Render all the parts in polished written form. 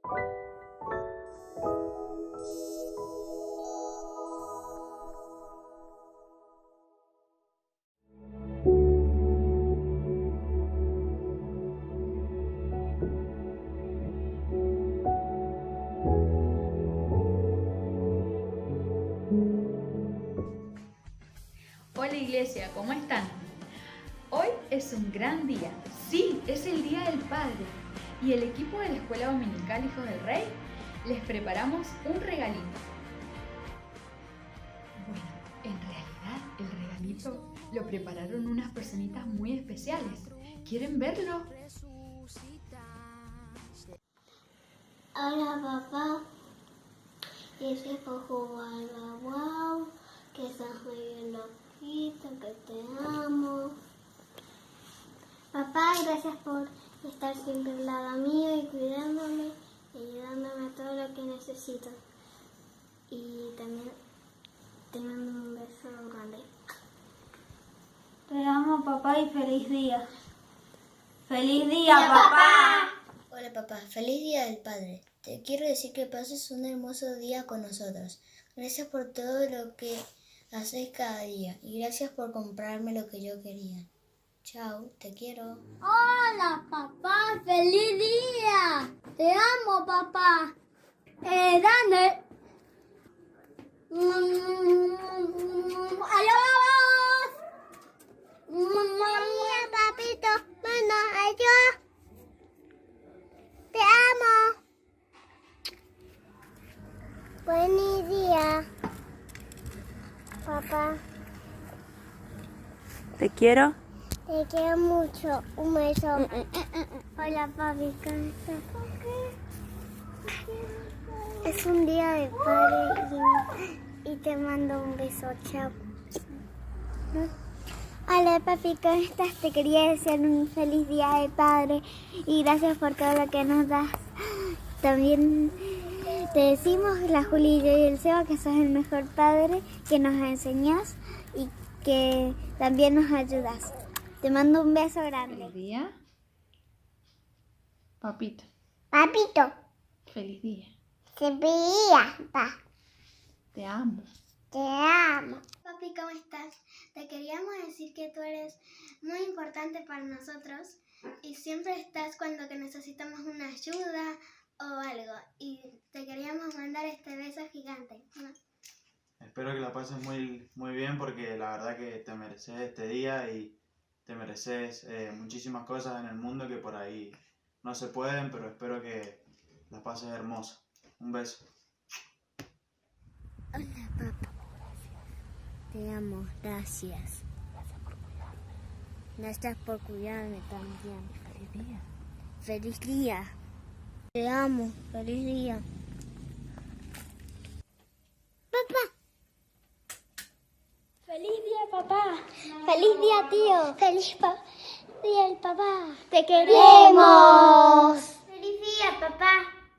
Hola Iglesia, ¿cómo están? Hoy es un gran día. Sí, es el Día del Padre. Y el equipo de la Escuela Dominical Hijos del Rey les preparamos un regalito. Bueno, en realidad el regalito lo prepararon unas personitas muy especiales. ¿Quieren verlo? Hola papá, gracias por jugar al guau, que estás muy loquito, que te amo. Papá, gracias por estar siempre al lado mío y cuidándome y ayudándome a todo lo que necesito. Y también te mando un beso grande. Te amo, papá, y feliz día. ¡Feliz día, papá! Hola papá, feliz Día del Padre. Te quiero decir que pases un hermoso día con nosotros. Gracias por todo lo que haces cada día y gracias por comprarme lo que yo quería. Chao, te quiero. Hola papá, feliz día. Te amo papá. Dale. Adiós. Mira papito, bueno, adiós. Te amo. Buen día, papá. Te quiero. Te quiero mucho. Un beso. Hola, papi. ¿Cómo estás? Es un día de padre y te mando un beso. Chao. Hola, papi. ¿Cómo estás? Te quería desear un feliz día de padre y gracias por todo lo que nos das. También te decimos, la Juli y yo y el Seba, que sos el mejor padre, que nos enseñas y que también nos ayudas. Te mando un beso grande. Feliz día. Papito, Papito, feliz día. feliz día, papá. Te amo. Te amo. Papi, ¿cómo estás? Te queríamos decir que tú eres muy importante para nosotros y siempre estás cuando que necesitamos una ayuda o algo. Y te queríamos mandar este beso gigante. Espero que la pases muy bien porque la verdad que te mereces este día y te mereces muchísimas cosas en el mundo que por ahí no se pueden, pero espero que la pases hermosa. Un beso. Hola papá. Te amo, gracias. Gracias por cuidarme también. Feliz día. Feliz día. Te amo, feliz día. Papá. Feliz día, papá. Feliz día, tío. Feliz día, el papá. Te queremos. Feliz día, papá.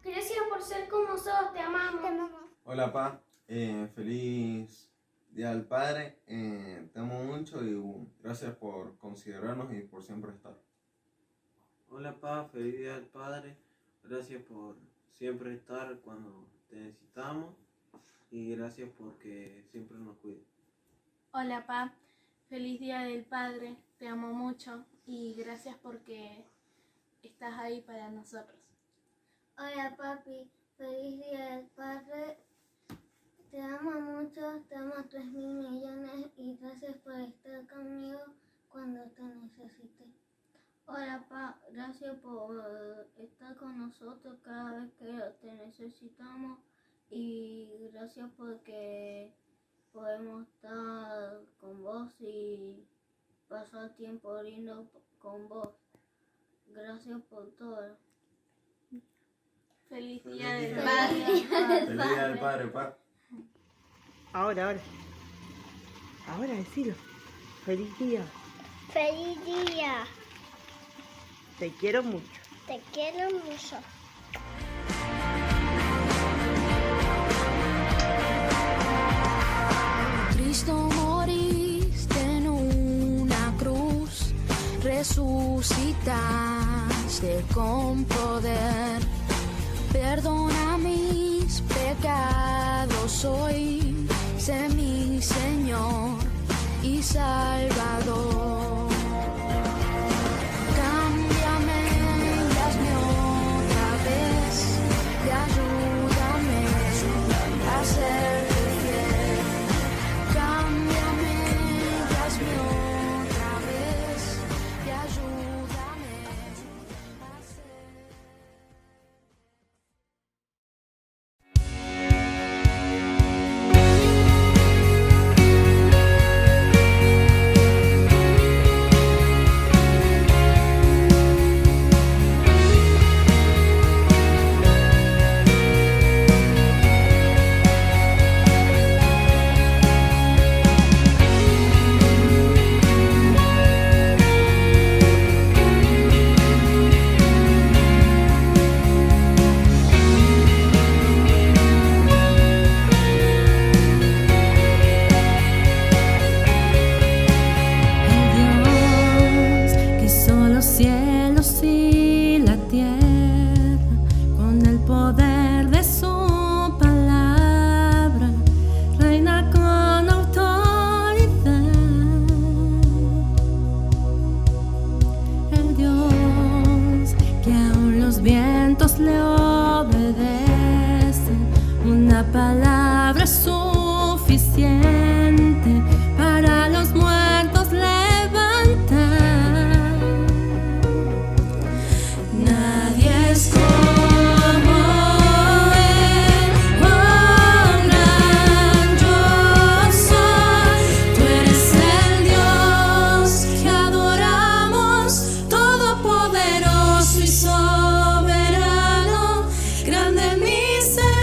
Gracias por ser como sos. Te amamos. Te amamos. Hola, pa. Feliz Día del Padre. Te amo mucho y gracias por considerarnos y por siempre estar. Hola, pa. Feliz Día del Padre. Gracias por siempre estar cuando te necesitamos y gracias porque siempre nos cuidas. Hola, pa. Feliz Día del Padre. Te amo mucho y gracias porque estás ahí para nosotros. Hola, papi. Feliz día del padre. Te amo mucho. Te amo 3.000 millones y gracias por estar conmigo cuando te necesite. Hola, pa. Gracias por estar con nosotros cada vez que te necesitamos y gracias porque podemos estar con vos y pasar tiempo lindo con vos. Gracias por todo. Feliz Día del Feliz Padre. Feliz Día del Padre, pa. Ahora. Ahora decilo. Feliz día. Feliz día. Te quiero mucho. Te quiero mucho. Cristo moriste en una cruz, resucitaste con poder, perdón. soy, sé mi Señor y Salvador. Cámbiame y hazme otra vez y ayúdame a serte fiel. Cámbiame y hazme otra vez y ayúdame a ser. Cielos y la tierra, con el poder de su palabra, reina con autoridad. El Dios que aún los vientos le obedecen, una palabra es suficiente para los muertos levantar. Nadie es como Él, oh gran yo soy. Tú eres el Dios que adoramos, todopoderoso y soberano, grande en misericordia.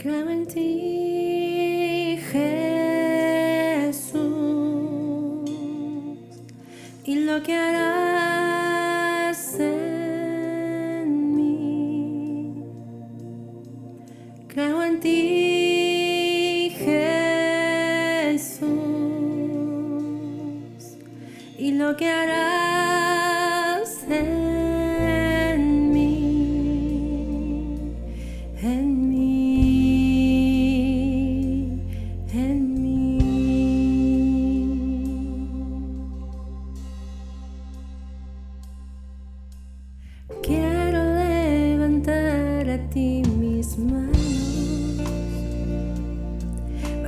Creo en ti, Jesús, y lo que harás en mí. Creo en ti, Jesús, y lo que harás en mí, en mí, en mí. Quiero levantar a ti mis manos.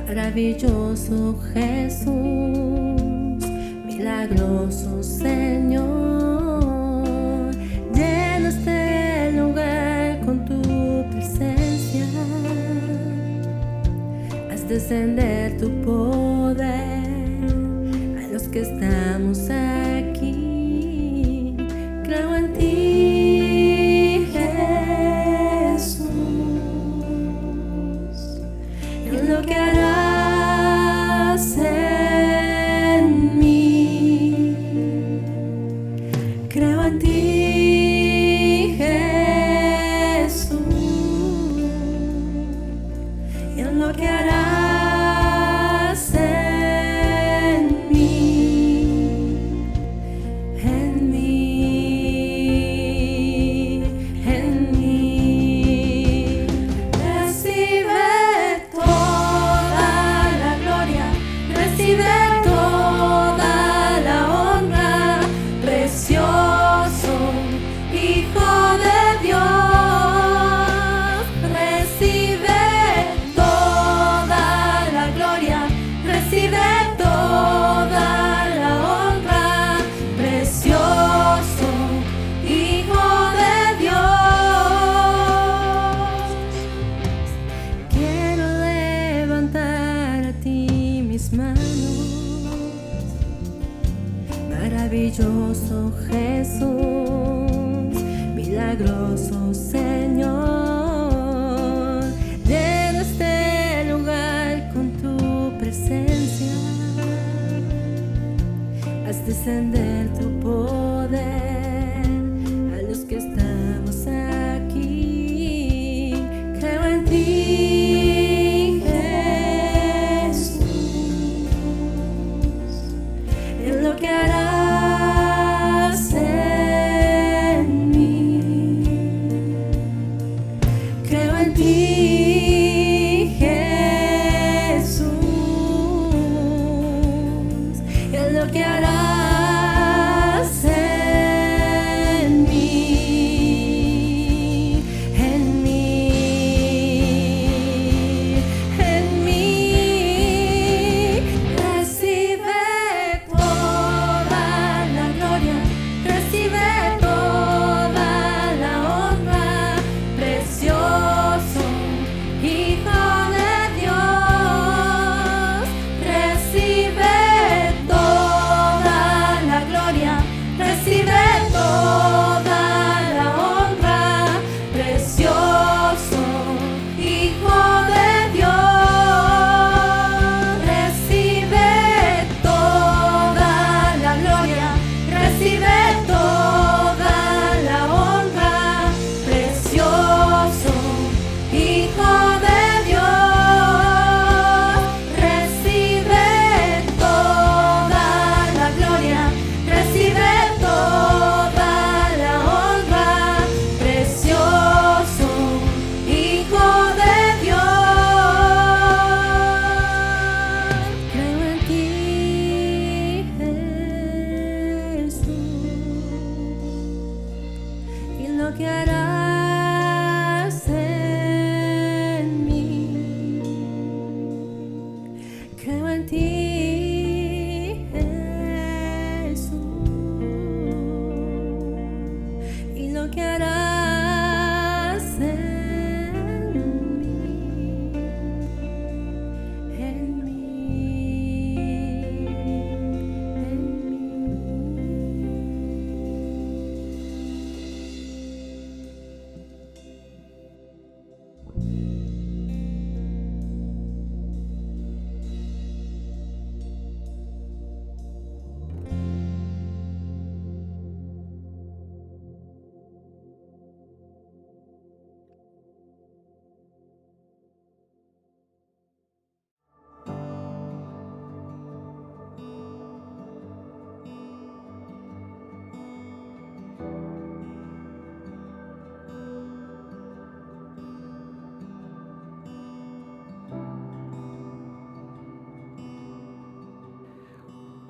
Maravilloso Jesús, milagroso Señor, llena este lugar con tu presencia. Haz descender tu poder a los que estamos aquí. Creo en ti, Jesús, en lo que harás en mí. Creo en ti, Jesús, y en lo que harás en mí, en mí, en mí. Recibe toda la gloria, recibe toda la honra, precioso Hijo de Dios. Recibe toda la gloria, recibe toda la honra, precioso Hijo de Dios. Quiero levantar a ti mis manos. Maravilloso Jesús, milagroso Señor, llena este lugar con tu presencia. Haz descender tu poder a los que estamos aquí. Creo en ti, Jesús, en lo que harás en mí. Creo en ti, Jesús, en lo que harás en mí, en mí, en mí. Recibe toda la gloria, recibe toda la honra, precioso Hijo de Dios. Recibe toda la gloria, recibe toda la honra, precioso Hijo de Dios. Recibe toda la gloria, recibe toda la honra, precioso Hijo de Dios. Recibe toda la gloria, recibe toda la honra, precioso Hijo de Dios. Creo en ti, Jesús, y lo que harás en mí. Creo en ti, Jesús, y lo que harás en mí, en mí, en mí.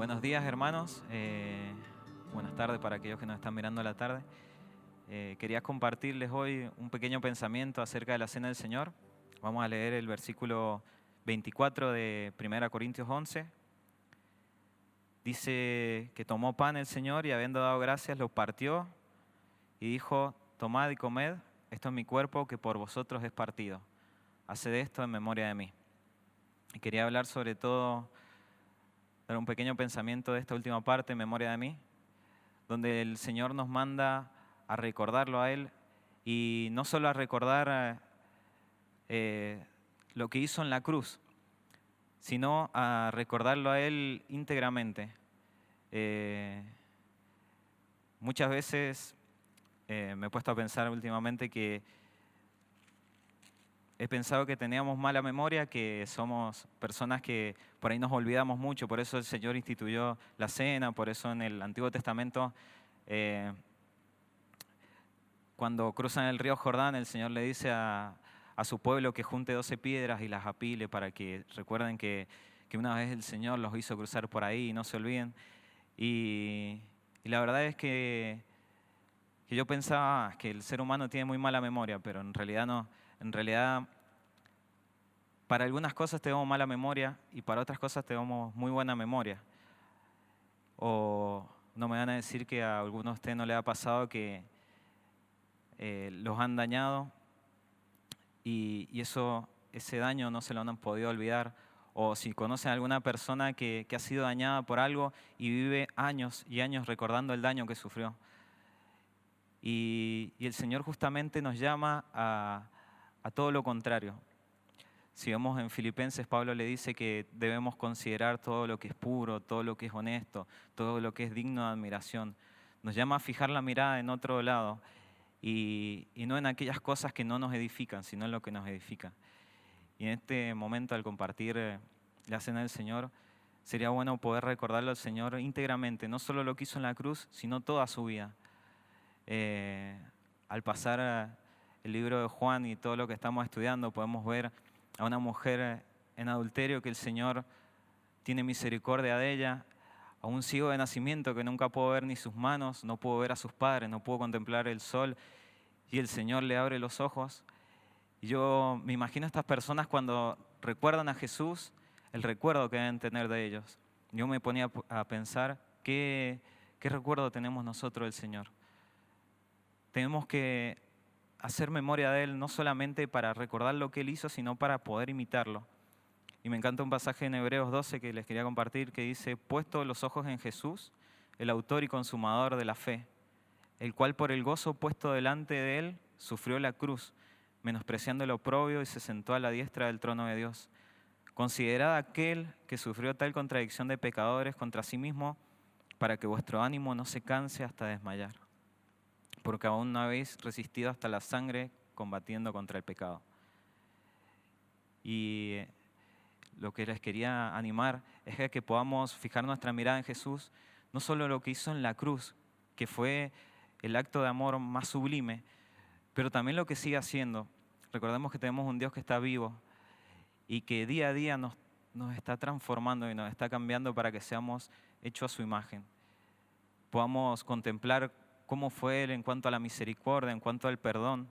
Buenos días, hermanos. Buenas tardes para aquellos que nos están mirando a la tarde. Quería compartirles hoy un pequeño pensamiento acerca de la Cena del Señor. Vamos a leer el versículo 24 de 1 Corintios 11. Dice que tomó pan el Señor y habiendo dado gracias lo partió y dijo: tomad y comed, esto es mi cuerpo que por vosotros es partido. Haced esto en memoria de mí. Y quería hablar sobre todo, dar un pequeño pensamiento de esta última parte, en memoria de mí, donde el Señor nos manda a recordarlo a Él y no solo a recordar lo que hizo en la cruz, sino a recordarlo a Él íntegramente. Muchas veces me he puesto a pensar últimamente que he pensado que teníamos mala memoria, que somos personas que por ahí nos olvidamos mucho, por eso el Señor instituyó la cena, por eso en el Antiguo Testamento, cuando cruzan el río Jordán, el Señor le dice a su pueblo que junte 12 piedras y las apile para que recuerden que una vez el Señor los hizo cruzar por ahí y no se olviden. Y la verdad es que yo pensaba que el ser humano tiene muy mala memoria, pero en realidad no. En realidad, para algunas cosas tenemos mala memoria y para otras cosas tenemos muy buena memoria. O no me van a decir que a algunos de ustedes no les ha pasado que los han dañado y ese daño no se lo han podido olvidar. O si conocen a alguna persona que ha sido dañada por algo y vive años y años recordando el daño que sufrió. Y el Señor justamente nos llama a todo lo contrario. Si vemos en Filipenses, Pablo le dice que debemos considerar todo lo que es puro, todo lo que es honesto, todo lo que es digno de admiración. Nos llama a fijar la mirada en otro lado y no en aquellas cosas que no nos edifican, sino en lo que nos edifica. Y en este momento, al compartir la Cena del Señor, sería bueno poder recordarle al Señor íntegramente, no solo lo que hizo en la cruz, sino toda su vida. Al pasar el libro de Juan y todo lo que estamos estudiando, podemos ver a una mujer en adulterio que el Señor tiene misericordia de ella, a un ciego de nacimiento que nunca pudo ver ni sus manos, no pudo ver a sus padres, no pudo contemplar el sol, y el Señor le abre los ojos. Y yo me imagino a estas personas cuando recuerdan a Jesús, el recuerdo que deben tener de ellos. Yo me ponía a pensar qué recuerdo tenemos nosotros del Señor. Tenemos que hacer memoria de Él, no solamente para recordar lo que Él hizo, sino para poder imitarlo. Y me encanta un pasaje en Hebreos 12 que les quería compartir, que dice: puesto los ojos en Jesús, el autor y consumador de la fe, el cual por el gozo puesto delante de Él sufrió la cruz, menospreciando el oprobio, y se sentó a la diestra del trono de Dios. Considerad aquel que sufrió tal contradicción de pecadores contra sí mismo, para que vuestro ánimo no se canse hasta desmayar, porque aún no habéis resistido hasta la sangre combatiendo contra el pecado. Y lo que les quería animar es que podamos fijar nuestra mirada en Jesús, no solo lo que hizo en la cruz, que fue el acto de amor más sublime, pero también lo que sigue haciendo. Recordemos que tenemos un Dios que está vivo y que día a día nos está transformando y nos está cambiando para que seamos hechos a su imagen. Podamos contemplar cómo fue Él en cuanto a la misericordia, en cuanto al perdón,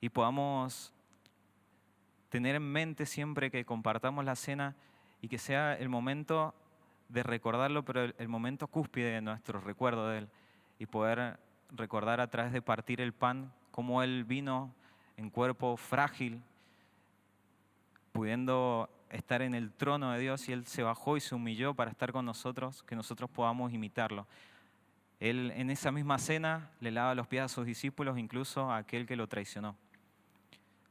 y podamos tener en mente siempre que compartamos la cena y que sea el momento de recordarlo, pero el momento cúspide de nuestro recuerdo de Él, y poder recordar a través de partir el pan cómo Él vino en cuerpo frágil, pudiendo estar en el trono de Dios, y Él se bajó y se humilló para estar con nosotros, que nosotros podamos imitarlo. Él en esa misma cena le lava los pies a sus discípulos, incluso a aquel que lo traicionó.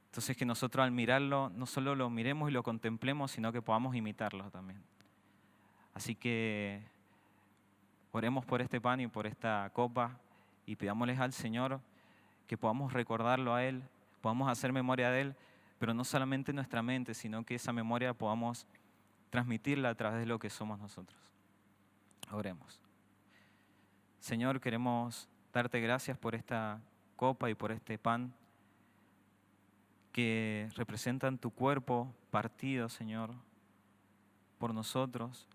Entonces que nosotros al mirarlo, no solo lo miremos y lo contemplemos, sino que podamos imitarlo también. Así que oremos por este pan y por esta copa y pidámosles al Señor que podamos recordarlo a Él, podamos hacer memoria de Él, pero no solamente en nuestra mente, sino que esa memoria podamos transmitirla a través de lo que somos nosotros. Oremos. Señor, queremos darte gracias por esta copa y por este pan que representan tu cuerpo partido, Señor, por nosotros,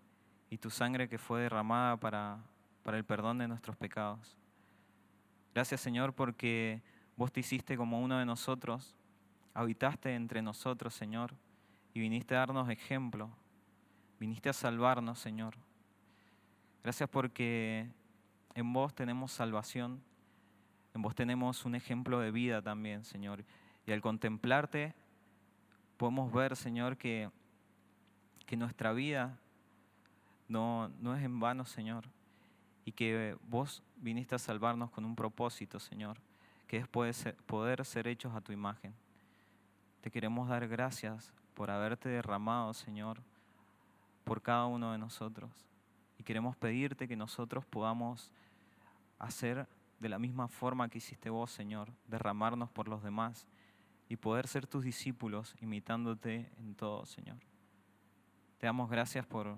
y tu sangre que fue derramada para el perdón de nuestros pecados. Gracias, Señor, porque vos te hiciste como uno de nosotros, habitaste entre nosotros, Señor, y viniste a darnos ejemplo, viniste a salvarnos, Señor. Gracias porque en vos tenemos salvación, en vos tenemos un ejemplo de vida también, Señor. Y al contemplarte podemos ver, Señor, que nuestra vida no es en vano, Señor, y que vos viniste a salvarnos con un propósito, Señor, que es poder ser hechos a tu imagen. Te queremos dar gracias por haberte derramado, Señor, por cada uno de nosotros. Y queremos pedirte que nosotros podamos hacer de la misma forma que hiciste vos, Señor, derramarnos por los demás y poder ser tus discípulos imitándote en todo, Señor. Te damos gracias por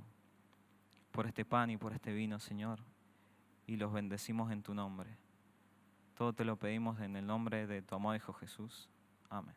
este pan y por este vino, Señor, y los bendecimos en tu nombre. Todo te lo pedimos en el nombre de tu amado Hijo Jesús. Amén.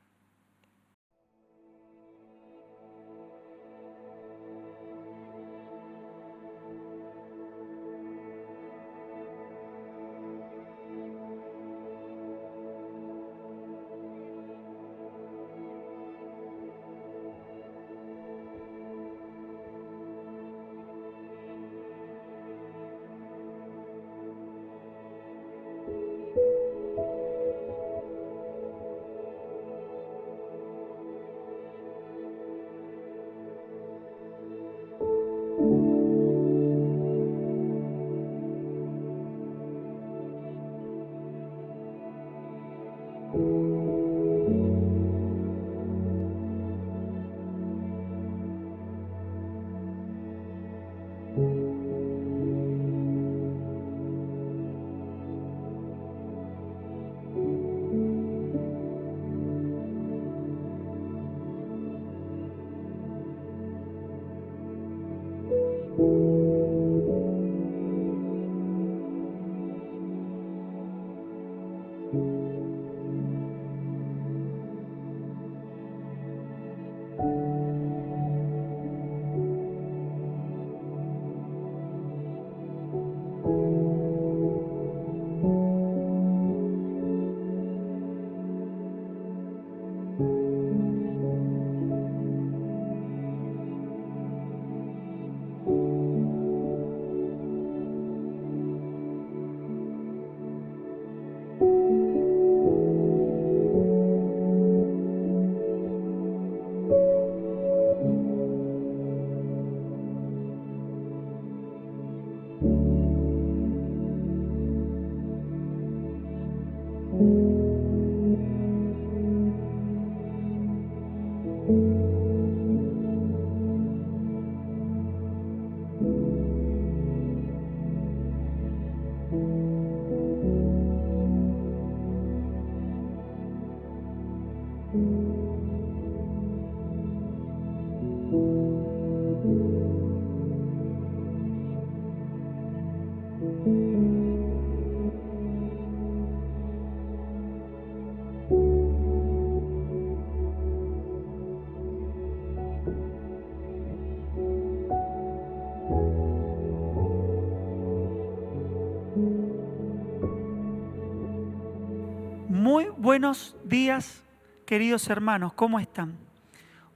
Muy buenos días, queridos hermanos, ¿cómo están?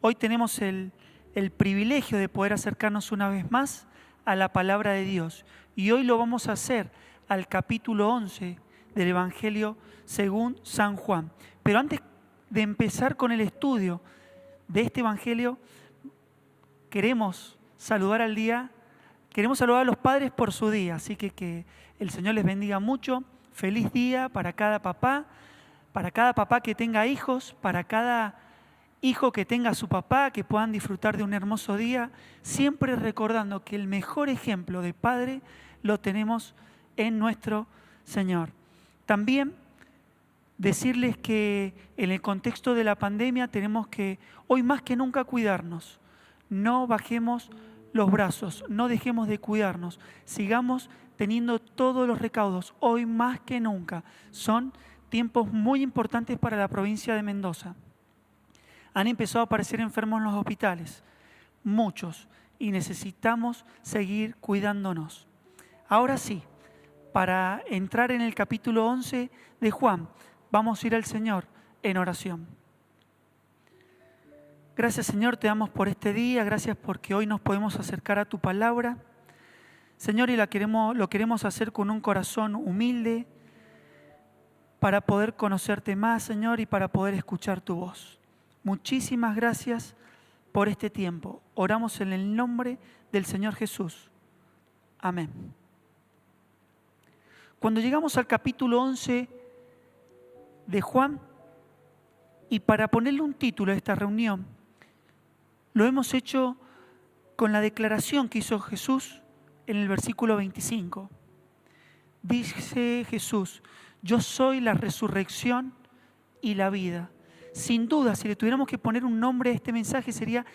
Hoy tenemos el privilegio de poder acercarnos una vez más a la palabra de Dios. Y hoy lo vamos a hacer al capítulo 11 del Evangelio según San Juan. Pero antes de empezar con el estudio de este Evangelio, queremos saludar a los padres por su día. Así que el Señor les bendiga mucho. Feliz día para cada papá que tenga hijos, para cada hijo que tenga a su papá, que puedan disfrutar de un hermoso día, siempre recordando que el mejor ejemplo de padre lo tenemos en nuestro Señor. También decirles que en el contexto de la pandemia tenemos que hoy más que nunca cuidarnos. No bajemos los brazos, no dejemos de cuidarnos, sigamos teniendo todos los recaudos. Hoy más que nunca son tiempos muy importantes para la provincia de Mendoza. Han empezado a aparecer enfermos en los hospitales, muchos, y necesitamos seguir cuidándonos. Ahora sí, para entrar en el capítulo 11 de Juan, vamos a ir al Señor en oración. Gracias, Señor, te damos por este día, gracias porque hoy nos podemos acercar a tu palabra. Señor, y lo queremos hacer con un corazón humilde para poder conocerte más, Señor, y para poder escuchar tu voz. Muchísimas gracias por este tiempo. Oramos en el nombre del Señor Jesús. Amén. Cuando llegamos al capítulo 11 de Juan, y para ponerle un título a esta reunión, lo hemos hecho con la declaración que hizo Jesús en el versículo 25. Dice Jesús: yo soy la resurrección y la vida. Sin duda, si le tuviéramos que poner un nombre a este mensaje, sería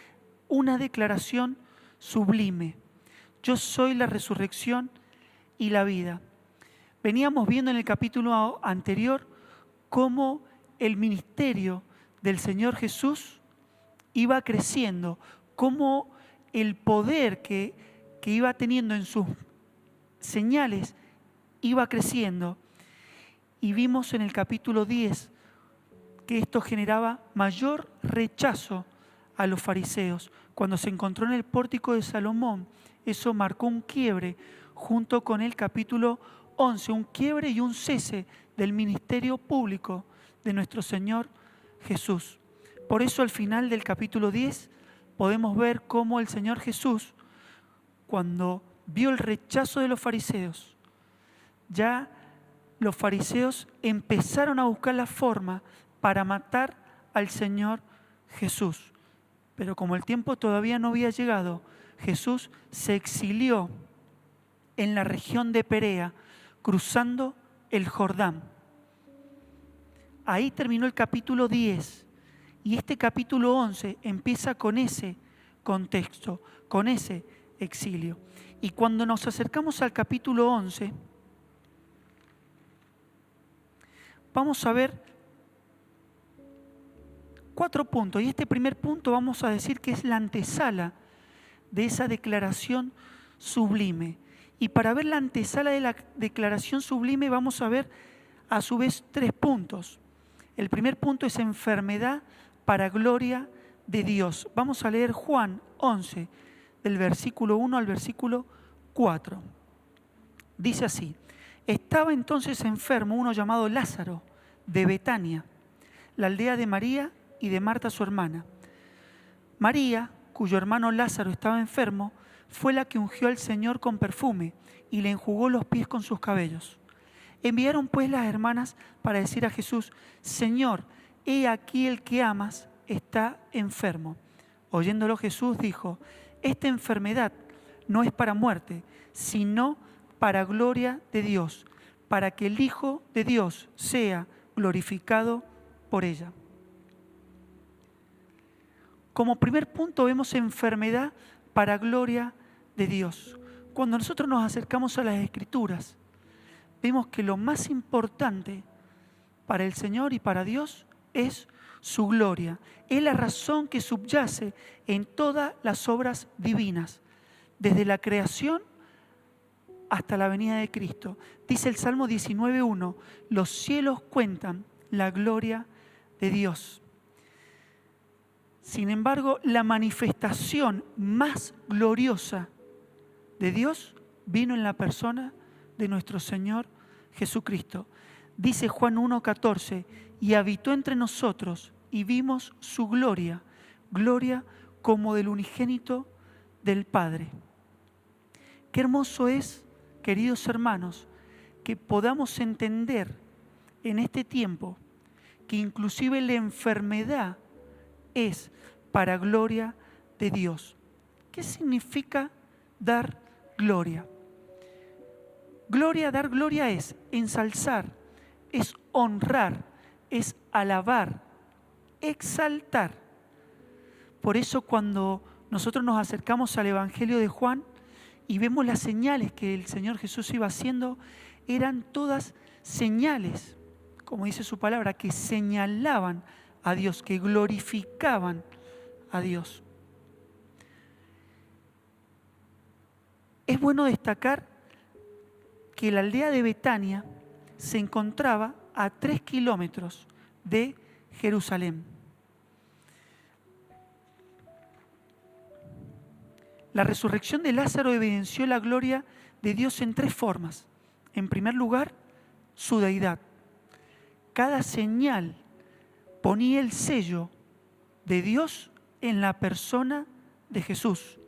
una declaración sublime. Yo soy la resurrección y la vida. Veníamos viendo en el capítulo anterior cómo el ministerio del Señor Jesús iba creciendo, cómo el poder que iba teniendo en sus señales iba creciendo. Y vimos en el capítulo 10 que esto generaba mayor rechazo a los fariseos. Cuando se encontró en el pórtico de Salomón, eso marcó un quiebre junto con el capítulo 11, un quiebre y un cese del ministerio público de nuestro Señor Jesús. Por eso al final del capítulo 10 podemos ver cómo el Señor Jesús, cuando vio el rechazo de los fariseos, ya los fariseos empezaron a buscar la forma para matar al Señor Jesús. Pero como el tiempo todavía no había llegado, Jesús se exilió en la región de Perea, cruzando el Jordán. Ahí terminó el capítulo 10 y este capítulo 11 empieza con ese contexto, con ese exilio. Y cuando nos acercamos al capítulo 11, vamos a ver 4 puntos. Y este primer punto vamos a decir que es la antesala de esa declaración sublime. Y para ver la antesala de la declaración sublime vamos a ver a su vez 3 puntos. El primer punto es enfermedad para gloria de Dios. Vamos a leer Juan 11, del versículo 1 al versículo 4. Dice así: estaba entonces enfermo uno llamado Lázaro, de Betania, la aldea de María y de Marta su hermana. María, cuyo hermano Lázaro estaba enfermo, fue la que ungió al Señor con perfume y le enjugó los pies con sus cabellos. Enviaron pues las hermanas para decir a Jesús: Señor, he aquí el que amas está enfermo. Oyéndolo Jesús dijo: esta enfermedad no es para muerte, sino para gloria de Dios, para que el Hijo de Dios sea glorificado por ella. Como primer punto vemos enfermedad para gloria de Dios. Cuando nosotros nos acercamos a las Escrituras, vemos que lo más importante para el Señor y para Dios es su gloria. Es la razón que subyace en todas las obras divinas, desde la creación hasta la venida de Cristo. Dice el Salmo 19:1, los cielos cuentan la gloria de Dios. Sin embargo, la manifestación más gloriosa de Dios vino en la persona de nuestro Señor Jesucristo. Dice Juan 1:14, y habitó entre nosotros y vimos su gloria, gloria como del unigénito del Padre. Qué hermoso es, queridos hermanos, que podamos entender en este tiempo que inclusive la enfermedad es para gloria de Dios. ¿Qué significa dar gloria? Gloria, dar gloria es ensalzar, es honrar, es alabar, exaltar. Por eso cuando nosotros nos acercamos al Evangelio de Juan y vemos las señales que el Señor Jesús iba haciendo, eran todas señales, como dice su palabra, que señalaban a Dios, que glorificaban a Dios. Es bueno destacar que la aldea de Betania se encontraba a 3 kilómetros de Jerusalén. La resurrección de Lázaro evidenció la gloria de Dios en 3 formas. En primer lugar, su deidad. Cada señal ponía el sello de Dios en la persona de Jesús.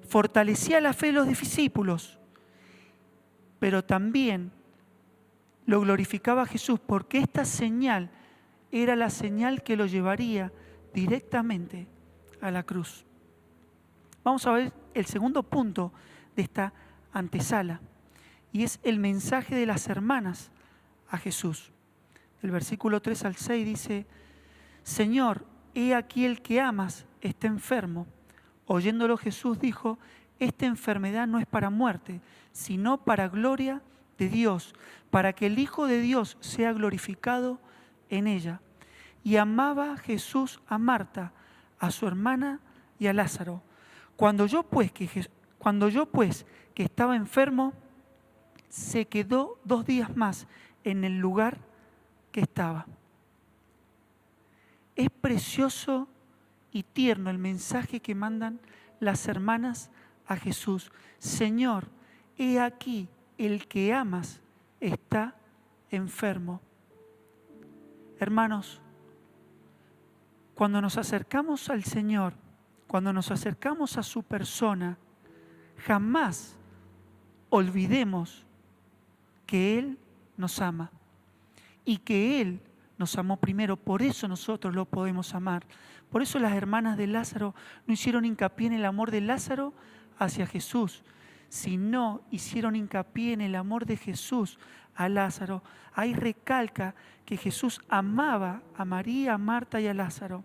Fortalecía la fe de los discípulos, pero también lo glorificaba a Jesús, porque esta señal era la señal que lo llevaría directamente a la cruz. Vamos a ver el segundo punto de esta antesala, y es el mensaje de las hermanas a Jesús. El versículo 3 al 6 dice: Señor, he aquí el que amas está enfermo. Oyéndolo Jesús dijo: esta enfermedad no es para muerte, sino para gloria de Dios, para que el Hijo de Dios sea glorificado en ella. Y amaba Jesús a Marta, a su hermana y a Lázaro. Cuando yo pues que estaba enfermo, se quedó 2 días más en el lugar que estaba. Es precioso y tierno el mensaje que mandan las hermanas a Jesús. Señor, he aquí el que amas está enfermo. Hermanos, cuando nos acercamos al Señor, cuando nos acercamos a su persona, jamás olvidemos que Él nos ama y que Él nos amó primero. Por eso nosotros lo podemos amar. Por eso las hermanas de Lázaro no hicieron hincapié en el amor de Lázaro hacia Jesús, sino hicieron hincapié en el amor de Jesús a Lázaro. Ahí recalca que Jesús amaba a María, a Marta y a Lázaro.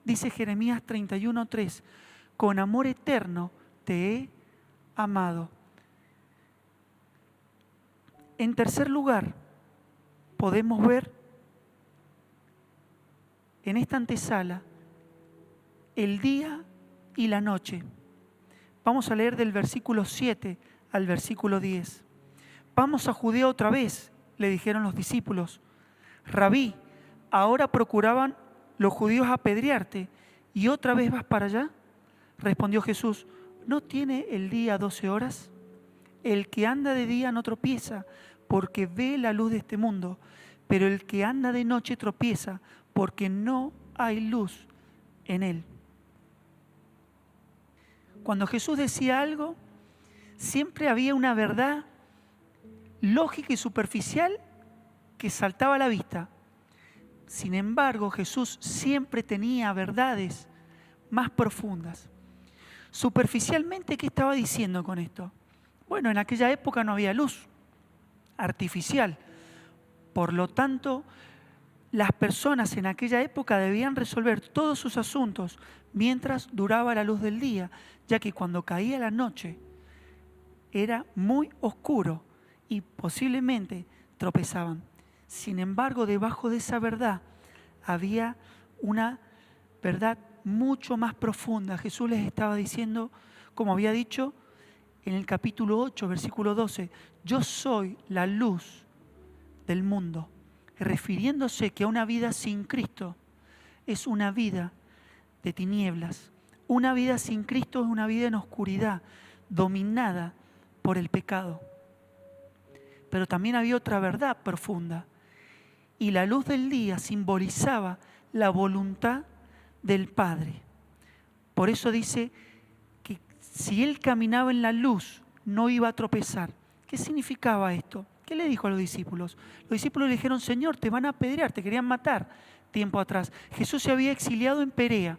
Dice Jeremías 31:3, con amor eterno te he amado. En tercer lugar, podemos ver en esta antesala el día y la noche. Vamos a leer del versículo 7 al versículo 10. Vamos a Judea otra vez, le dijeron los discípulos. Rabí, ahora procuraban los judíos apedrearte, ¿y otra vez vas para allá? Respondió Jesús, ¿no tiene el día 12 horas? El que anda de día no tropieza, porque ve la luz de este mundo, pero el que anda de noche tropieza, porque no hay luz en él. Cuando Jesús decía algo, siempre había una verdad lógica y superficial que saltaba a la vista. Sin embargo, Jesús siempre tenía verdades más profundas. Superficialmente, ¿qué estaba diciendo con esto? Bueno, en aquella época no había luz artificial. Por lo tanto, las personas en aquella época debían resolver todos sus asuntos mientras duraba la luz del día, ya que cuando caía la noche era muy oscuro y posiblemente tropezaban. Sin embargo, debajo de esa verdad había una verdad mucho más profunda. Jesús les estaba diciendo, como había dicho en el capítulo 8, versículo 12, yo soy la luz del mundo, refiriéndose que a una vida sin Cristo es una vida de tinieblas. Una vida sin Cristo es una vida en oscuridad, dominada por el pecado. Pero también había otra verdad profunda, y la luz del día simbolizaba la voluntad del Padre. Por eso dice que si Él caminaba en la luz, no iba a tropezar. ¿Qué significaba esto? ¿Qué le dijo a los discípulos? Los discípulos le dijeron, Señor, te van a apedrear, te querían matar tiempo atrás. Jesús se había exiliado en Perea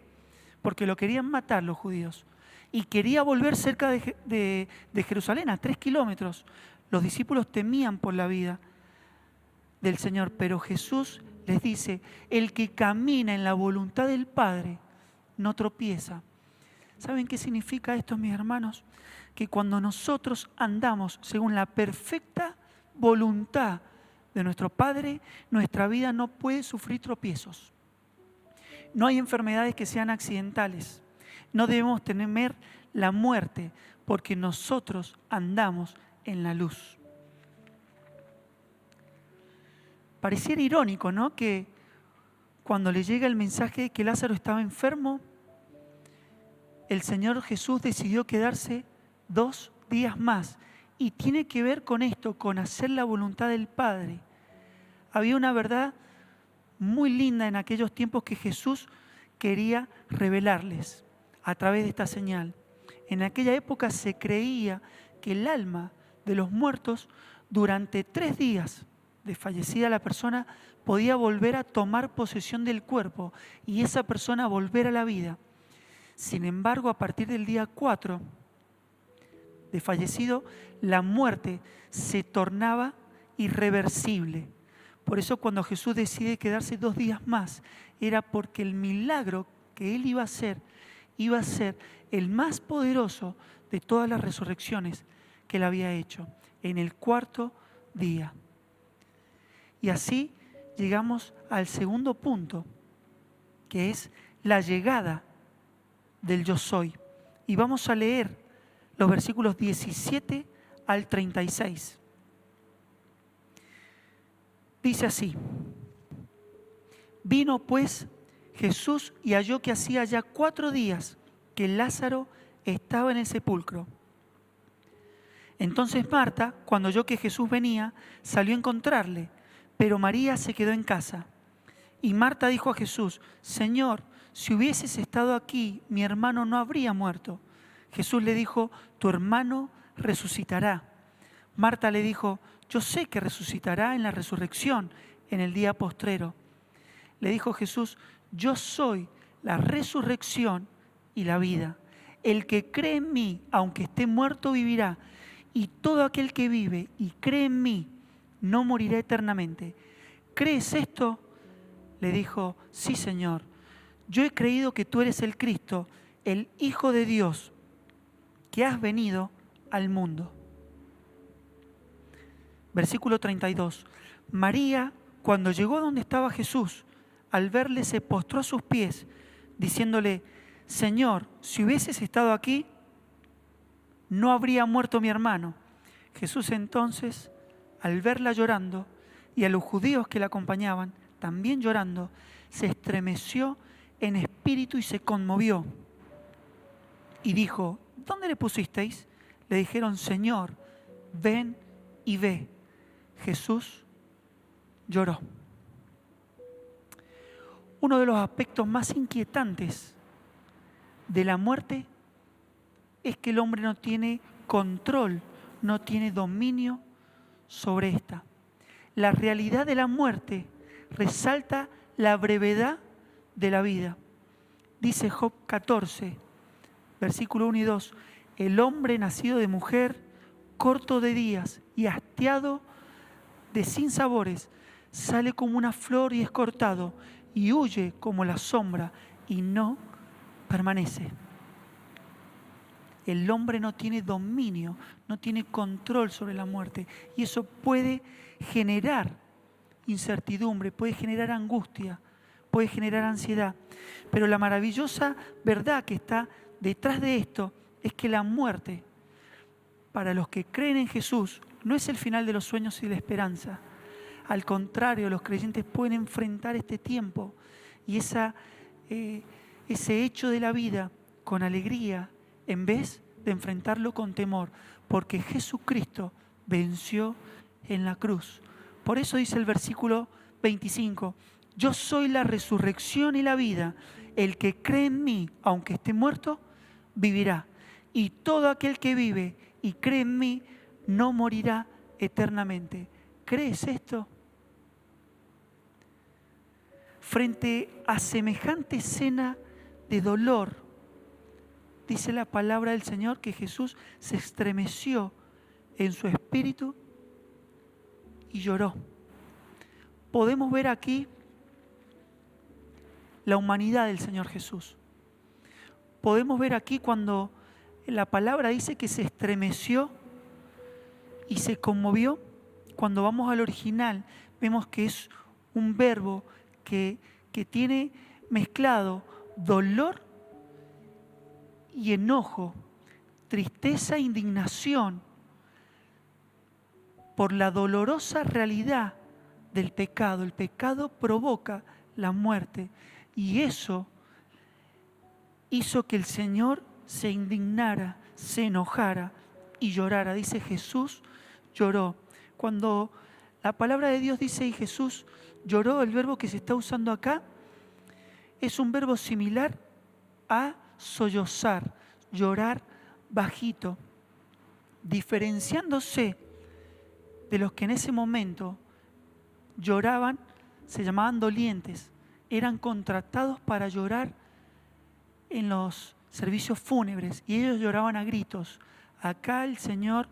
porque lo querían matar los judíos y quería volver cerca de Jerusalén, a 3 kilómetros. Los discípulos temían por la vida del Señor, pero Jesús les dice, el que camina en la voluntad del Padre no tropieza. ¿Saben qué significa esto, mis hermanos? Que cuando nosotros andamos según la perfecta voluntad de nuestro Padre, nuestra vida no puede sufrir tropiezos. No hay enfermedades que sean accidentales. No debemos temer la muerte, porque nosotros andamos en la luz. Pareciera irónico, ¿no?, que cuando le llega el mensaje de que Lázaro estaba enfermo, el Señor Jesús decidió quedarse 2 días más. Y tiene que ver con esto, con hacer la voluntad del Padre. Había una verdad muy linda en aquellos tiempos que Jesús quería revelarles a través de esta señal. En aquella época se creía que el alma de los muertos durante 3 días de fallecida la persona podía volver a tomar posesión del cuerpo y esa persona volver a la vida. Sin embargo, a partir del día 4 de fallecido, la muerte se tornaba irreversible. Por eso cuando Jesús decide quedarse 2 días más, era porque el milagro que Él iba a ser el más poderoso de todas las resurrecciones que Él había hecho, en el 4º día. Y así llegamos al segundo punto, que es la llegada del yo soy. Y vamos a leer los versículos 17 al 36. Dice así: Vino pues Jesús y halló que hacía ya 4 días que Lázaro estaba en el sepulcro. Entonces Marta, cuando oyó que Jesús venía, salió a encontrarle, pero María se quedó en casa. Y Marta dijo a Jesús: Señor, si hubieses estado aquí, mi hermano no habría muerto. Jesús le dijo: tu hermano resucitará. Marta le dijo: yo sé que resucitará en la resurrección, en el día postrero. Le dijo Jesús: yo soy la resurrección y la vida. El que cree en mí, aunque esté muerto, vivirá. Y todo aquel que vive y cree en mí, no morirá eternamente. ¿Crees esto? Le dijo: sí, Señor. Yo he creído que tú eres el Cristo, el Hijo de Dios, que has venido al mundo. Versículo 32. María, cuando llegó a donde estaba Jesús, al verle se postró a sus pies, diciéndole: Señor, si hubieses estado aquí, no habría muerto mi hermano. Jesús entonces, al verla llorando, y a los judíos que la acompañaban, también llorando, se estremeció en espíritu y se conmovió. Y dijo: ¿dónde le pusisteis? Le dijeron: Señor, ven y ve. Jesús lloró. Uno de los aspectos más inquietantes de la muerte es que el hombre no tiene control, no tiene dominio sobre esta. La realidad de la muerte resalta la brevedad de la vida. Dice Job 14, versículo 1 y 2, el hombre nacido de mujer, corto de días y hastiado de sinsabores, sale como una flor y es cortado, y huye como la sombra y no permanece. El hombre no tiene dominio, no tiene control sobre la muerte, y eso puede generar incertidumbre, puede generar angustia, puede generar ansiedad. Pero la maravillosa verdad que está detrás de esto es que la muerte, para los que creen en Jesús, no es el final de los sueños y de la esperanza. Al contrario, los creyentes pueden enfrentar este tiempo y ese hecho de la vida con alegría, en vez de enfrentarlo con temor, porque Jesucristo venció en la cruz. Por eso dice el versículo 25, yo soy la resurrección y la vida, el que cree en mí, aunque esté muerto, vivirá. Y todo aquel que vive y cree en mí, no morirá eternamente. ¿Crees esto? Frente a semejante escena de dolor, dice la palabra del Señor que Jesús se estremeció en su espíritu y lloró. Podemos ver aquí la humanidad del Señor Jesús. Podemos ver aquí cuando la palabra dice que se estremeció y se conmovió. Cuando vamos al original, vemos que es un verbo que tiene mezclado dolor y enojo, tristeza e indignación por la dolorosa realidad del pecado. El pecado provoca la muerte y eso hizo que el Señor se indignara, se enojara y llorara. Dice, Jesús lloró. Cuando la palabra de Dios dice y Jesús lloró, el verbo que se está usando acá es un verbo similar a sollozar, llorar bajito, diferenciándose de los que en ese momento lloraban, se llamaban dolientes, eran contratados para llorar en los servicios fúnebres y ellos lloraban a gritos. Acá el Señor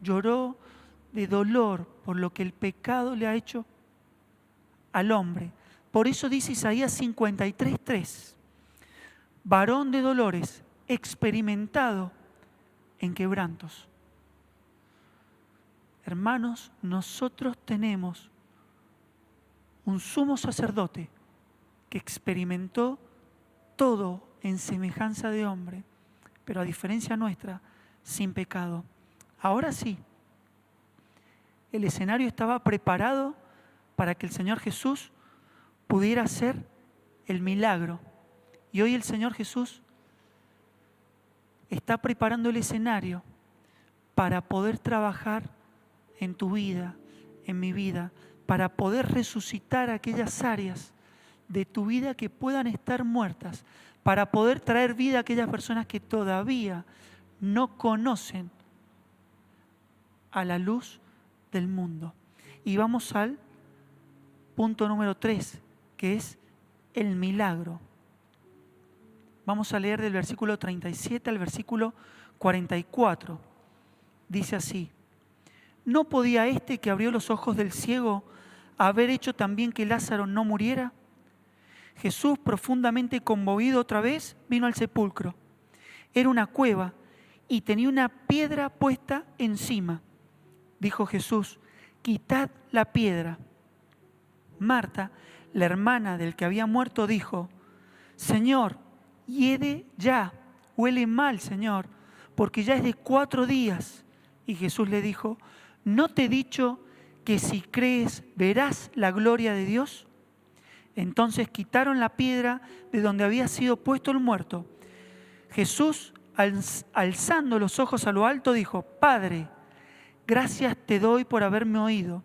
lloró de dolor por lo que el pecado le ha hecho al hombre. Por eso dice Isaías 53:3, varón de dolores, experimentado en quebrantos. Hermanos, nosotros tenemos un sumo sacerdote que experimentó todo en semejanza de hombre, pero a diferencia nuestra, sin pecado. Ahora sí, el escenario estaba preparado para que el Señor Jesús pudiera hacer el milagro. Y hoy el Señor Jesús está preparando el escenario para poder trabajar en tu vida, en mi vida, para poder resucitar aquellas áreas de tu vida que puedan estar muertas, para poder traer vida a aquellas personas que todavía no conocen a la luz del mundo. Y vamos al punto número 3, que es el milagro. Vamos a leer del versículo 37 al versículo 44. Dice así: ¿no podía este que abrió los ojos del ciego haber hecho también que Lázaro no muriera? Jesús, profundamente conmovido otra vez, vino al sepulcro. Era una cueva y tenía una piedra puesta encima. Dijo Jesús: quitad la piedra. Marta, la hermana del que había muerto, dijo: Señor, hiede ya, huele mal, Señor, porque ya es de 4 días. Y Jesús le dijo: ¿no te he dicho que si crees verás la gloria de Dios? Entonces quitaron la piedra de donde había sido puesto el muerto. Jesús, alzando los ojos a lo alto, dijo: Padre, gracias te doy por haberme oído.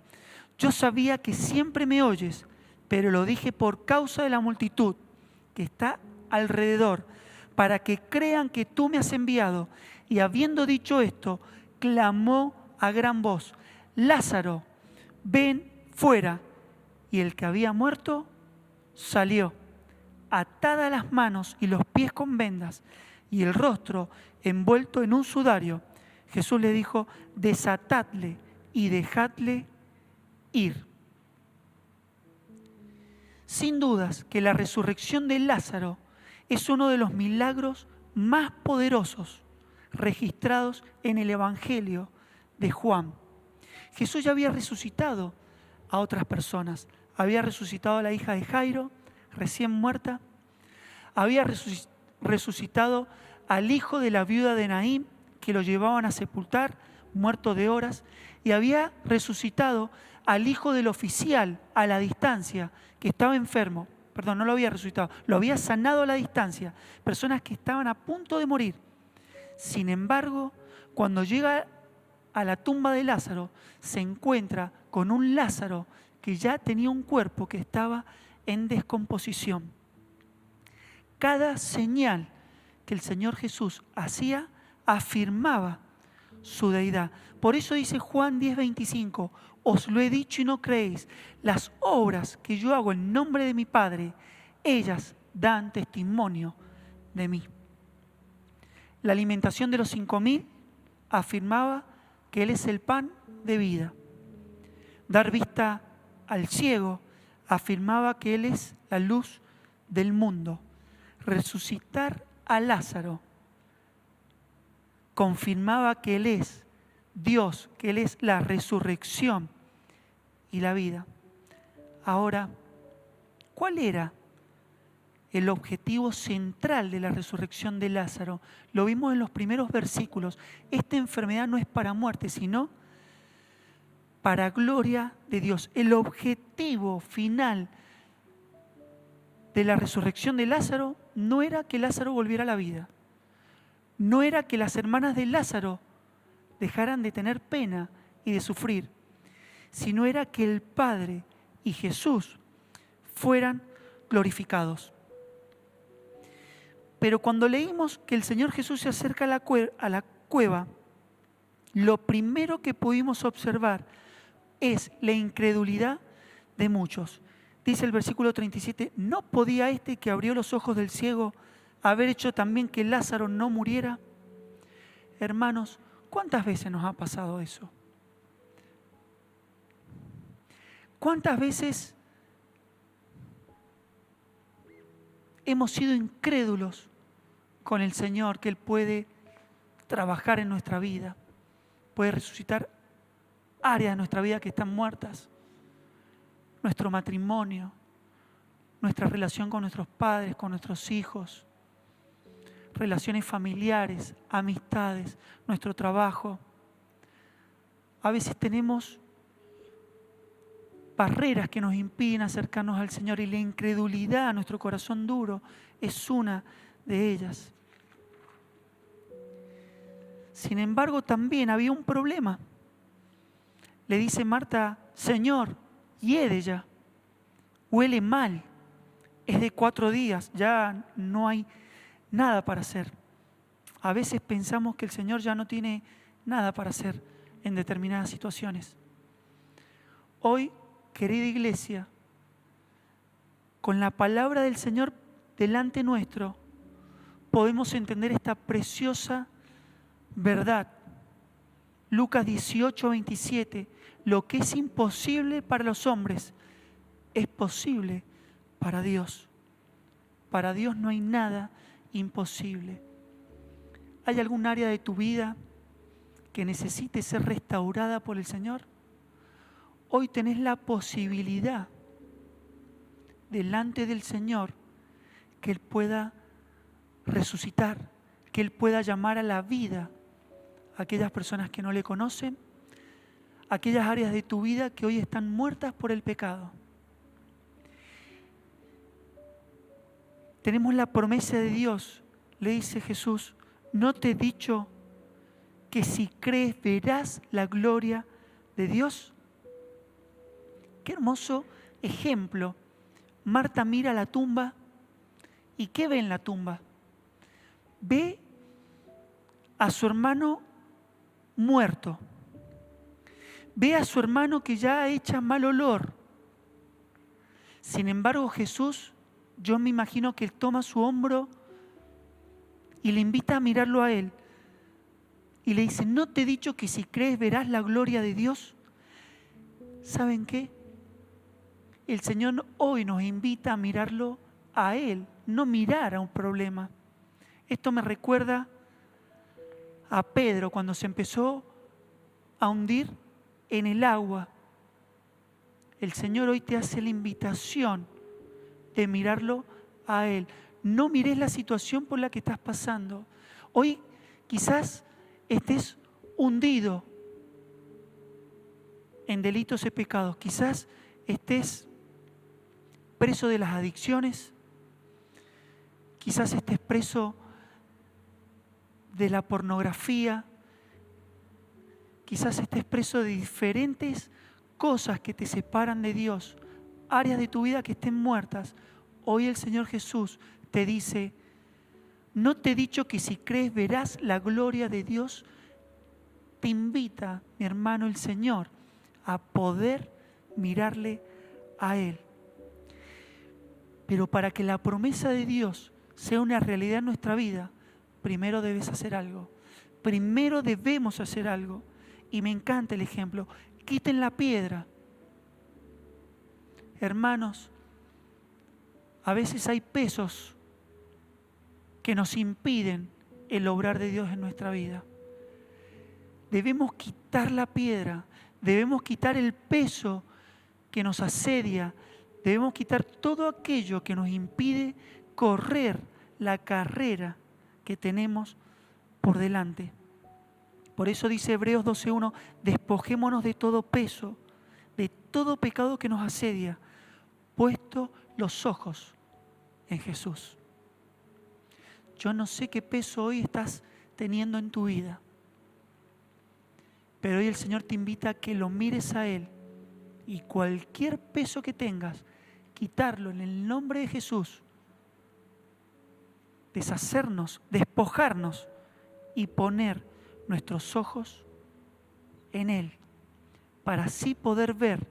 Yo sabía que siempre me oyes, pero lo dije por causa de la multitud que está alrededor, para que crean que tú me has enviado. Y habiendo dicho esto, clamó a gran voz: Lázaro, ven fuera. Y el que había muerto salió, atadas las manos y los pies con vendas, y el rostro envuelto en un sudario. Jesús le dijo: desatadle y dejadle ir. Sin dudas que la resurrección de Lázaro es uno de los milagros más poderosos registrados en el Evangelio de Juan. Jesús ya había resucitado a otras personas. Había resucitado a la hija de Jairo, recién muerta. Había resucitado al hijo de la viuda de Naín, que lo llevaban a sepultar, muerto de horas. Y había resucitado al hijo del oficial a la distancia, que estaba enfermo. Perdón, no lo había resucitado, lo había sanado a la distancia. Personas que estaban a punto de morir. Sin embargo, cuando llega a la tumba de Lázaro, se encuentra con un Lázaro que ya tenía un cuerpo que estaba en descomposición. Cada señal que el Señor Jesús hacía afirmaba su deidad. Por eso dice Juan 10:25, os lo he dicho y no creéis, las obras que yo hago en nombre de mi Padre, ellas dan testimonio de mí. La alimentación de los 5.000 afirmaba que Él es el pan de vida. Dar vista al ciego afirmaba que Él es la luz del mundo. Resucitar a Lázaro confirmaba que Él es Dios, que Él es la resurrección y la vida. Ahora, ¿cuál era el objetivo central de la resurrección de Lázaro. Lo vimos en los primeros versículos. Esta enfermedad no es para muerte, sino para gloria de Dios. El objetivo final de la resurrección de Lázaro no era que Lázaro volviera a la vida. No era que las hermanas de Lázaro dejaran de tener pena y de sufrir, sino era que el Padre y Jesús fueran glorificados. Pero cuando leímos que el Señor Jesús se acerca a la cueva, lo primero que pudimos observar es la incredulidad de muchos. Dice el versículo 37, ¿no podía este que abrió los ojos del ciego haber hecho también que Lázaro no muriera? Hermanos, ¿cuántas veces nos ha pasado eso? ¿Cuántas veces hemos sido incrédulos con el Señor, que Él puede trabajar en nuestra vida, puede resucitar áreas de nuestra vida que están muertas? Nuestro matrimonio, nuestra relación con nuestros padres, con nuestros hijos, relaciones familiares, amistades, nuestro trabajo. A veces tenemos barreras que nos impiden acercarnos al Señor y la incredulidad, nuestro corazón duro, es una de ellas. Sin embargo, también había un problema. Le dice Marta, Señor, hiede ya, huele mal, es de 4 días, ya no hay nada para hacer. A veces pensamos que el Señor ya no tiene nada para hacer en determinadas situaciones. Hoy, querida iglesia, con la palabra del Señor delante nuestro, podemos entender esta preciosa verdad. Lucas 18, 27, lo que es imposible para los hombres es posible para Dios. Para Dios no hay nada imposible. ¿Hay algún área de tu vida que necesite ser restaurada por el Señor? Hoy tenés la posibilidad delante del Señor que Él pueda resucitar, que Él pueda llamar a la vida a aquellas personas que no le conocen, aquellas áreas de tu vida que hoy están muertas por el pecado. Tenemos la promesa de Dios, le dice Jesús, ¿no te he dicho que si crees verás la gloria de Dios? Qué hermoso ejemplo. Marta mira la tumba y ¿qué ve en la tumba? Ve a su hermano muerto. Ve a su hermano que ya echa mal olor. Sin embargo, Jesús, yo me imagino que Él toma su hombro y le invita a mirarlo a Él. Y le dice, ¿no te he dicho que si crees verás la gloria de Dios? ¿Saben qué? El Señor hoy nos invita a mirarlo a Él, no mirar a un problema. Esto me recuerda a Pedro cuando se empezó a hundir en el agua. El Señor hoy te hace la invitación de mirarlo a Él. No mires la situación por la que estás pasando. Hoy quizás estés hundido en delitos y pecados. Quizás estés preso de las adicciones. Quizás estés preso de la pornografía. Quizás estés preso de diferentes cosas que te separan de Dios, áreas de tu vida que estén muertas. Hoy el Señor Jesús te dice, ¿no te he dicho que si crees verás la gloria de Dios? Te invita, mi hermano, el Señor, a poder mirarle a Él. Pero para que la promesa de Dios sea una realidad en nuestra vida, primero debes hacer algo. Primero debemos hacer algo. Y me encanta el ejemplo. Quiten la piedra. Hermanos, a veces hay pesos que nos impiden el obrar de Dios en nuestra vida. Debemos quitar la piedra, debemos quitar el peso que nos asedia, debemos quitar todo aquello que nos impide correr la carrera que tenemos por delante. Por eso dice Hebreos 12:1, despojémonos de todo peso, de todo pecado que nos asedia, puesto los ojos en Jesús. Yo no sé qué peso hoy estás teniendo en tu vida, pero hoy el Señor te invita a que lo mires a Él y cualquier peso que tengas, quitarlo en el nombre de Jesús, deshacernos, despojarnos y poner nuestros ojos en Él, para así poder ver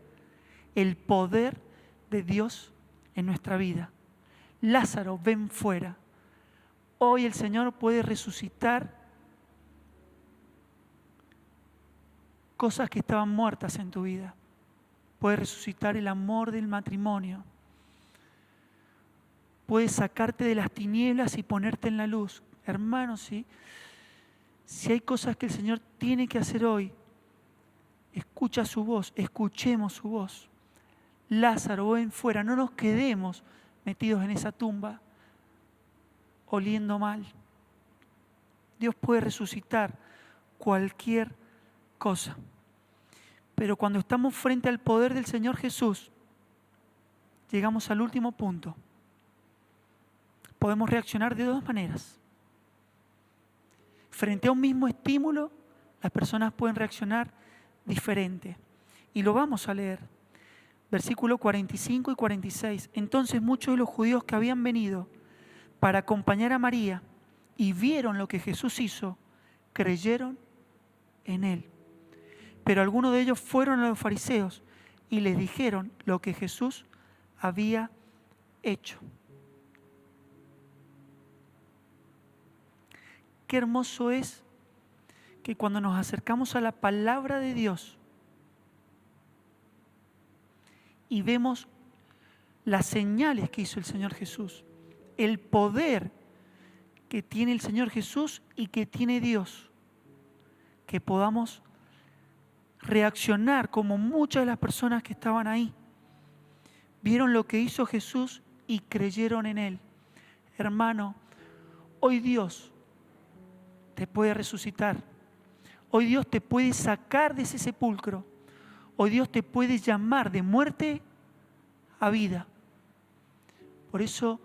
el poder de Dios en nuestra vida. Lázaro, ven fuera. Hoy el Señor puede resucitar cosas que estaban muertas en tu vida. Puede resucitar el amor del matrimonio. Puede sacarte de las tinieblas y ponerte en la luz. Hermanos, si hay cosas que el Señor tiene que hacer hoy, escucha su voz, escuchemos su voz. Lázaro, ven fuera, no nos quedemos metidos en esa tumba oliendo mal. Dios puede resucitar cualquier cosa. Pero cuando estamos frente al poder del Señor Jesús, llegamos al último punto. Podemos reaccionar de dos maneras. Frente a un mismo estímulo, las personas pueden reaccionar diferente. Y lo vamos a leer. Versículos 45 y 46. Entonces muchos de los judíos que habían venido para acompañar a María y vieron lo que Jesús hizo, creyeron en Él. Pero algunos de ellos fueron a los fariseos y les dijeron lo que Jesús había hecho. Qué hermoso es que cuando nos acercamos a la palabra de Dios y vemos las señales que hizo el Señor Jesús, el poder que tiene el Señor Jesús y que tiene Dios, que podamos reaccionar como muchas de las personas que estaban ahí. Vieron lo que hizo Jesús y creyeron en Él. Hermano, hoy Dios te puede resucitar. Hoy Dios te puede sacar de ese sepulcro. Hoy Dios te puede llamar de muerte a vida. Por eso,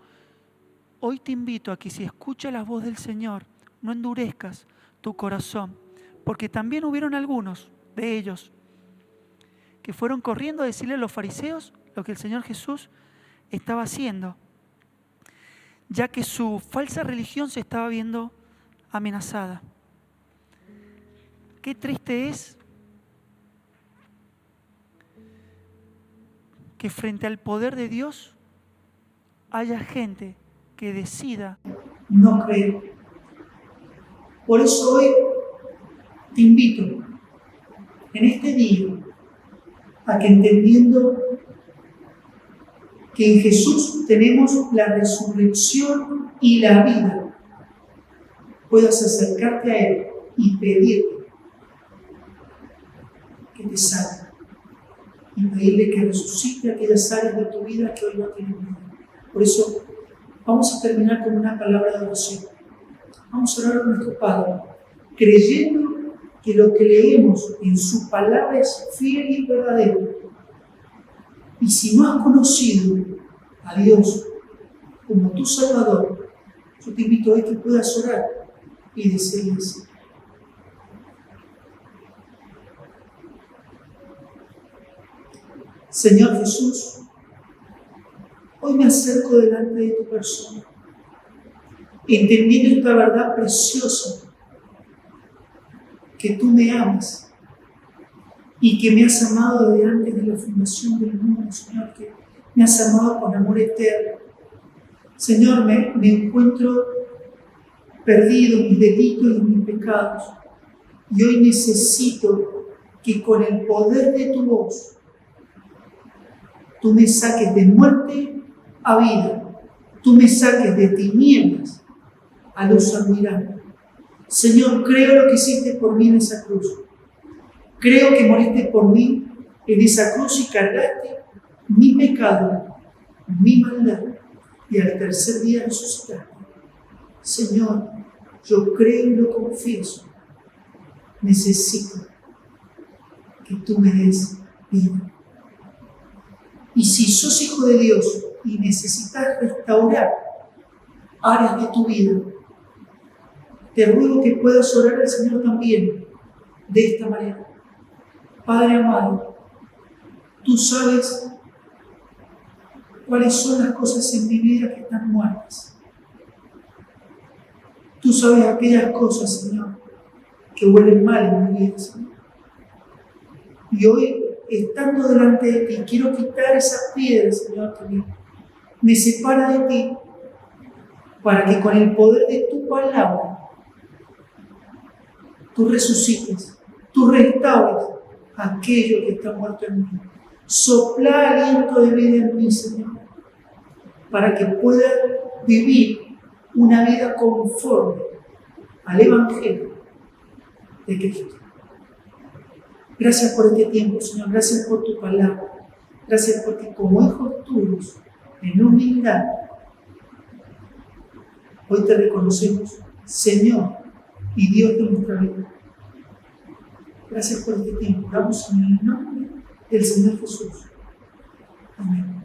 hoy te invito a que si escuchas la voz del Señor, no endurezcas tu corazón. Porque también hubieron algunos de ellos que fueron corriendo a decirle a los fariseos lo que el Señor Jesús estaba haciendo, ya que su falsa religión se estaba viendo amenazada. Qué triste es que frente al poder de Dios haya gente que decida no creer. Por eso hoy te invito en este día a que, entendiendo que en Jesús tenemos la resurrección y la vida, puedas acercarte a Él y pedirle que te salve y pedirle que resucite aquellas áreas de tu vida que hoy no tienen vida. Por eso vamos a terminar con una palabra de oración. Vamos a orar a nuestro Padre, creyendo que lo que leemos en su palabra es fiel y verdadero. Y si no has conocido a Dios como tu Salvador, yo te invito hoy que puedas orar y decirle así: Señor Jesús, hoy me acerco delante de tu persona, entendiendo esta verdad preciosa, que tú me amas y que me has amado desde antes de la fundación del mundo, Señor, que me has amado con amor eterno. Señor, me encuentro perdido en mis delitos y en mis pecados, y hoy necesito que con el poder de tu voz tú me saques de muerte a vida, tú me saques de tinieblas a luz admirable. Señor, creo lo que hiciste por mí en esa cruz. Creo que moriste por mí en esa cruz y cargaste mi pecado, mi maldad. y al tercer día resucitaste. Señor, yo creo y lo confieso. Necesito que tú me des vida. Y si sos hijo de Dios y necesitas restaurar áreas de tu vida, te ruego que puedas orar al Señor también de esta manera. Padre amado, tú sabes cuáles son las cosas en mi vida que están muertas. Tú sabes aquellas cosas, Señor, que huelen mal en mi vida, Señor. Y hoy, estando delante de ti, quiero quitar esas piedras, Señor, que me separa de ti, para que con el poder de tu palabra, tú resucites, tú restaures aquello que está muerto en mí. Sopla aliento de vida en mí, Señor, para que pueda vivir una vida conforme al Evangelio de Cristo. Gracias por este tiempo, Señor. Gracias por tu palabra. Gracias porque como hijos tuyos, en humildad, hoy te reconocemos, Señor y Dios de nuestra vida. Gracias por este tiempo. Oramos en el nombre del Señor Jesús. Amén.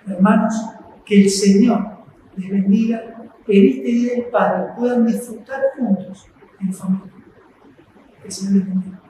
Hermanos, que el Señor les bendiga en este Día del Padre, puedan disfrutar juntos en familia. Que el Señor les bendiga.